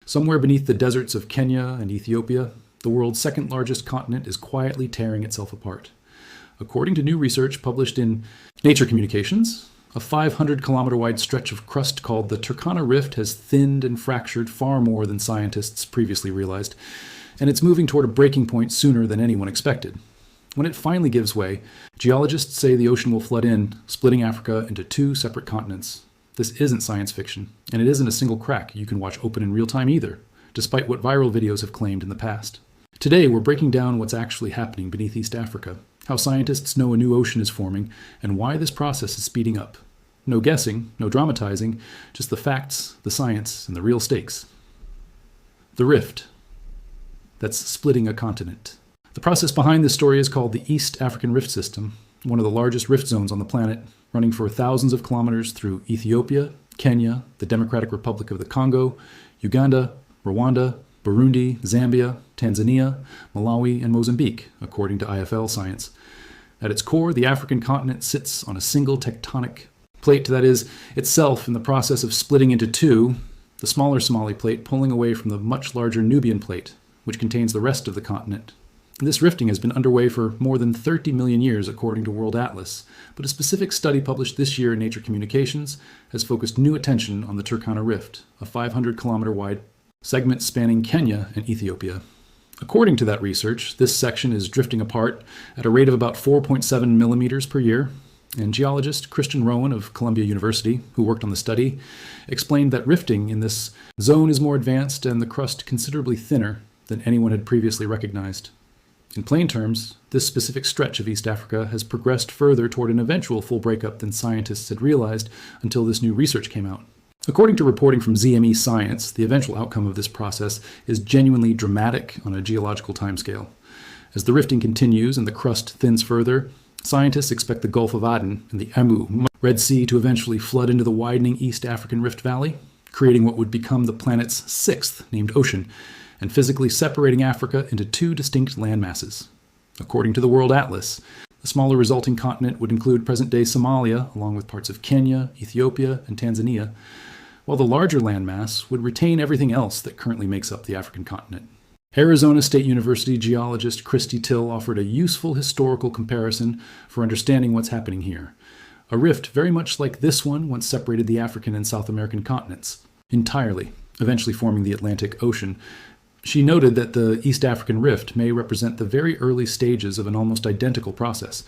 Somewhere beneath the deserts of Kenya and Ethiopia, the world's second largest continent is quietly tearing itself apart. According to new research published in Nature Communications, a 500-kilometer-wide stretch of crust called the Turkana Rift has thinned and fractured far more than scientists previously realized, and it's moving toward a breaking point sooner than anyone expected. When it finally gives way, geologists say the ocean will flood in, splitting Africa into two separate continents. This isn't science fiction, and it isn't a single crack you can watch open in real time either, despite what viral videos have claimed in the past. Today, we're breaking down what's actually happening beneath East Africa, how scientists know a new ocean is forming, and why this process is speeding up. No guessing, no dramatizing, just the facts, the science, and the real stakes. The rift. That's splitting a continent. The process behind this story is called the East African Rift System, one of the largest rift zones on the planet, running for thousands of kilometers through Ethiopia, Kenya, the Democratic Republic of the Congo, Uganda, Rwanda, Burundi, Zambia, Tanzania, Malawi, and Mozambique, according to IFL Science. At its core, the African continent sits on a single tectonic plate that is itself in the process of splitting into two, the smaller Somali plate pulling away from the much larger Nubian plate, which contains the rest of the continent. This rifting has been underway for more than 30 million years, according to World Atlas, but a specific study published this year in Nature Communications has focused new attention on the Turkana Rift, a 500-kilometer-wide segment spanning Kenya and Ethiopia. According to that research, this section is drifting apart at a rate of about 4.7 millimeters per year, and geologist Christian Rowan of Columbia University, who worked on the study, explained that rifting in this zone is more advanced and the crust considerably thinner than anyone had previously recognized. In plain terms, this specific stretch of East Africa has progressed further toward an eventual full breakup than scientists had realized until this new research came out. According to reporting from ZME Science, the eventual outcome of this process is genuinely dramatic on a geological timescale. As the rifting continues and the crust thins further, scientists expect the Gulf of Aden and the Amu Red Sea to eventually flood into the widening East African Rift Valley, creating what would become the planet's sixth named ocean, and physically separating Africa into two distinct land masses. According to the World Atlas, the smaller resulting continent would include present-day Somalia, along with parts of Kenya, Ethiopia, and Tanzania, while the larger landmass would retain everything else that currently makes up the African continent. Arizona State University geologist Christy Till offered a useful historical comparison for understanding what's happening here. A rift very much like this one once separated the African and South American continents entirely, eventually forming the Atlantic Ocean. She noted that the East African Rift may represent the very early stages of an almost identical process,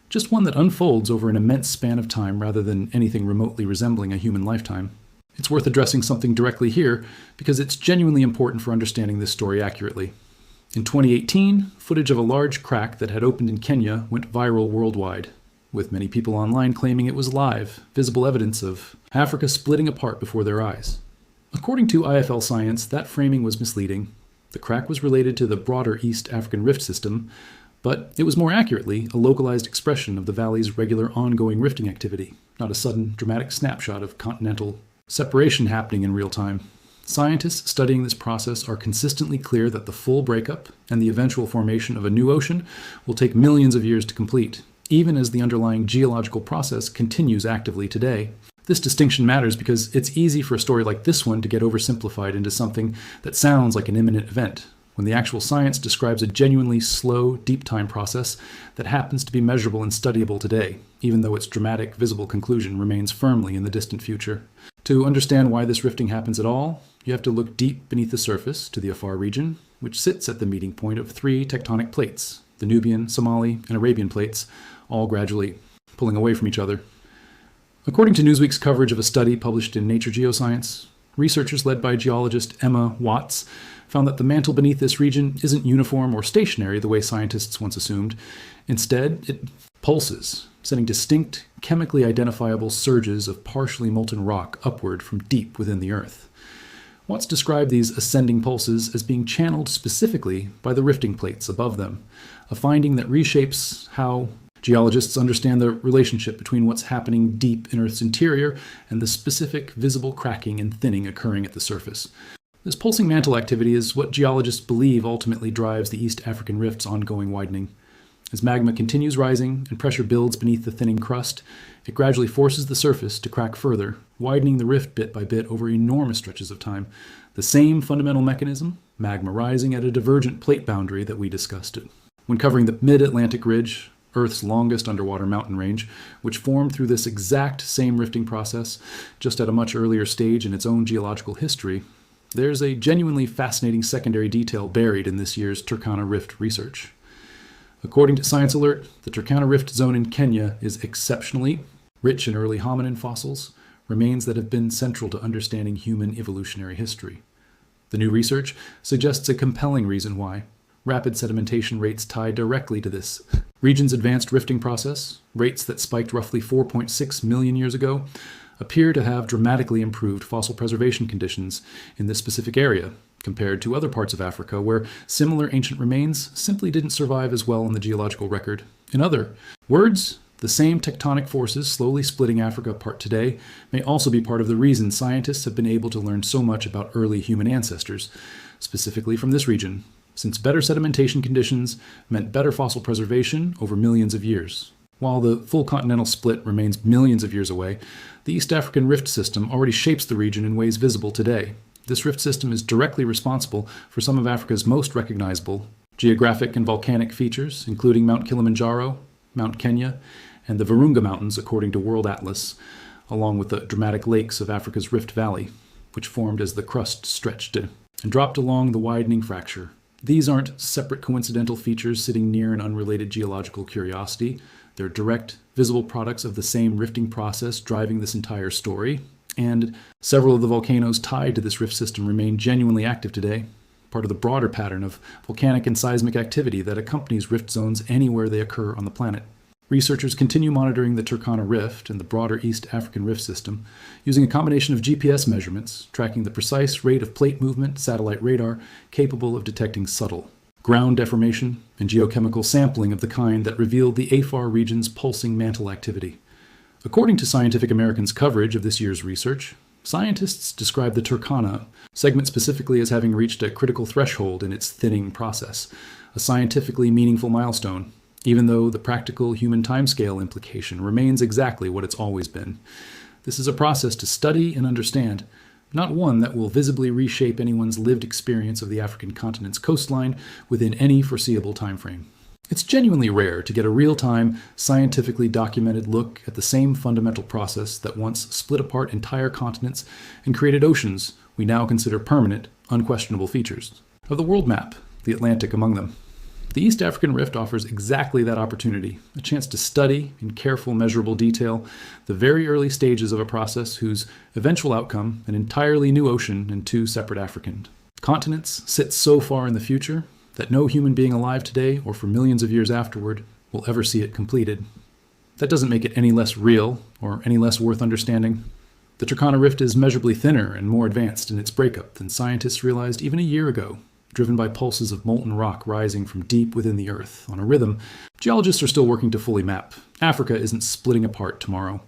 just one that unfolds over an immense span of time rather than anything remotely resembling a human lifetime. It's worth addressing something directly here because it's genuinely important for understanding this story accurately. In 2018, footage of a large crack that had opened in Kenya went viral worldwide, with many people online claiming it was live, visible evidence of Africa splitting apart before their eyes. According to IFL Science, that framing was misleading. The crack was related to the broader East African Rift system, but it was more accurately a localized expression of the valley's regular ongoing rifting activity, not a sudden, dramatic snapshot of continental separation happening in real time. Scientists studying this process are consistently clear that the full breakup and the eventual formation of a new ocean will take millions of years to complete, even as the underlying geological process continues actively today. This distinction matters because it's easy for a story like this one to get oversimplified into something that sounds like an imminent event, when the actual science describes a genuinely slow, deep time process that happens to be measurable and studyable today, even though its dramatic, visible conclusion remains firmly in the distant future. To understand why this rifting happens at all, you have to look deep beneath the surface to the Afar region, which sits at the meeting point of three tectonic plates, the Nubian, Somali, and Arabian plates, all gradually pulling away from each other. According to Newsweek's coverage of a study published in Nature Geoscience, researchers led by geologist Emma Watts found that the mantle beneath this region isn't uniform or stationary the way scientists once assumed. Instead, it pulses, sending distinct, chemically identifiable surges of partially molten rock upward from deep within the Earth. Watts described these ascending pulses as being channeled specifically by the rifting plates above them, a finding that reshapes how geologists understand the relationship between what's happening deep in Earth's interior and the specific visible cracking and thinning occurring at the surface. This pulsing mantle activity is what geologists believe ultimately drives the East African Rift's ongoing widening. As magma continues rising and pressure builds beneath the thinning crust, it gradually forces the surface to crack further, widening the rift bit by bit over enormous stretches of time. The same fundamental mechanism, magma rising at a divergent plate boundary that we discussed. When covering the mid-Atlantic Ridge, Earth's longest underwater mountain range, which formed through this exact same rifting process, just at a much earlier stage in its own geological history, there's a genuinely fascinating secondary detail buried in this year's Turkana Rift research. According to Science Alert, the Turkana Rift zone in Kenya is exceptionally rich in early hominin fossils, remains that have been central to understanding human evolutionary history. The new research suggests a compelling reason why. Rapid sedimentation rates tied directly to this region's advanced rifting process, rates that spiked roughly 4.6 million years ago, appear to have dramatically improved fossil preservation conditions in this specific area, compared to other parts of Africa where similar ancient remains simply didn't survive as well in the geological record. In other words, the same tectonic forces slowly splitting Africa apart today may also be part of the reason scientists have been able to learn so much about early human ancestors, specifically from this region, since better sedimentation conditions meant better fossil preservation over millions of years. While the full continental split remains millions of years away, the East African Rift system already shapes the region in ways visible today. This rift system is directly responsible for some of Africa's most recognizable geographic and volcanic features, including Mount Kilimanjaro, Mount Kenya, and the Virunga Mountains, according to World Atlas, along with the dramatic lakes of Africa's Rift Valley, which formed as the crust stretched and dropped along the widening fracture. These aren't separate coincidental features sitting near an unrelated geological curiosity. They're direct, visible products of the same rifting process driving this entire story, and several of the volcanoes tied to this rift system remain genuinely active today, part of the broader pattern of volcanic and seismic activity that accompanies rift zones anywhere they occur on the planet. Researchers continue monitoring the Turkana Rift and the broader East African Rift system using a combination of GPS measurements, tracking the precise rate of plate movement, satellite radar capable of detecting subtle ground deformation, and geochemical sampling of the kind that revealed the AFAR region's pulsing mantle activity. According to Scientific American's coverage of this year's research, scientists describe the Turkana segment specifically as having reached a critical threshold in its thinning process, a scientifically meaningful milestone, even though the practical human timescale implication remains exactly what it's always been. This is a process to study and understand, not one that will visibly reshape anyone's lived experience of the African continent's coastline within any foreseeable timeframe. It's genuinely rare to get a real-time, scientifically documented look at the same fundamental process that once split apart entire continents and created oceans we now consider permanent, unquestionable features of the world map, the Atlantic among them. The East African Rift offers exactly that opportunity, a chance to study, in careful, measurable detail, the very early stages of a process whose eventual outcome, an entirely new ocean and two separate African continents, sits so far in the future that no human being alive today or for millions of years afterward will ever see it completed. That doesn't make it any less real or any less worth understanding. The Turkana Rift is measurably thinner and more advanced in its breakup than scientists realized even a year ago, driven by pulses of molten rock rising from deep within the Earth on a rhythm geologists are still working to fully map. Africa isn't splitting apart tomorrow,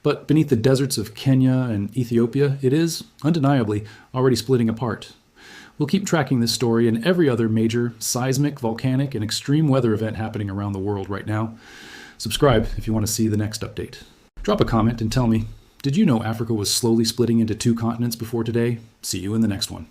but beneath the deserts of Kenya and Ethiopia, it is, undeniably, already splitting apart. We'll keep tracking this story and every other major seismic, volcanic, and extreme weather event happening around the world right now. Subscribe if you want to see the next update. Drop a comment and tell me, did you know Africa was slowly splitting into two continents before today? See you in the next one.